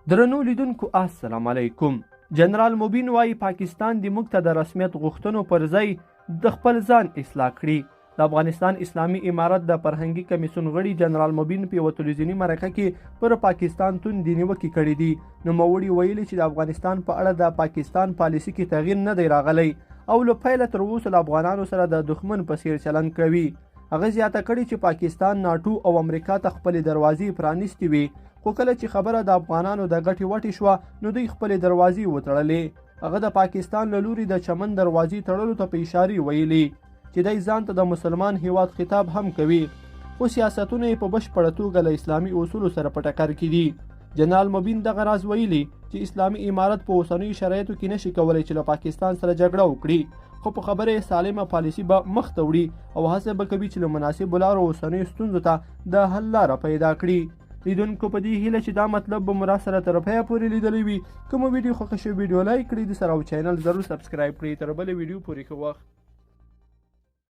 درنو لیدونکو السلام علیکم. جنرال مبین وايي پاکستان د موږ ته د رسمیت غوښتنو پر ځای د خپل ځان اصلاح کړي. د افغانستان اسلامي امارت د فرهنګي کمیسیون غړي جنرال مبین په یوه تلویزیوني مرکه کې پر پاکستان توندې نیوکې کړې دي. نوموړي ویلي چې د افغانستان په اړه د پاکستان پالیسي کې تغییر نه دی راغلی او له پیله تر اوسه له افغانانو سره د دښمن په څیر چلند کوي. هغه زیاته کړې چې پاکستان ناټو او امریکا ته خپلې دروازې پرانیستې وي، خو کله چې خبره د افغانانو د ګټې وټې شوه نو دوی خپلې دروازې وتړلې. هغه د پاکستان له لوري د چمن دروازې تړلو ته په اشارې ویلي چې دی ځان ته د مسلمان هیواد خطاب هم کوي، خو سیاستونه یې په بشپړه توګه له اسلامي اصولو سره په ټکر کې دي. جنرال مبین دغه راز ویلي چې اسلامي امارت په اوسنیو شرایطو کې نشي کولی چې له پاکستان سره جګړه وکړي، خو په خبره یې سالمه پالیسي به مخ ته وړي او هڅه به کوي چې له مناسبو لارو اوسنیو ستونزو ته د حل لاره پیدا کړي. لیدونکو په دې هیله چې دا مطلب به مو را سره تر پایه پورې لیدلی وي. که مو ویډیو خوښه شوې ویډیو لایک کړئ، د سره او چینل ضرور سبسکرایب کړئ. تر بلې ویډیو پورې ښه وخت.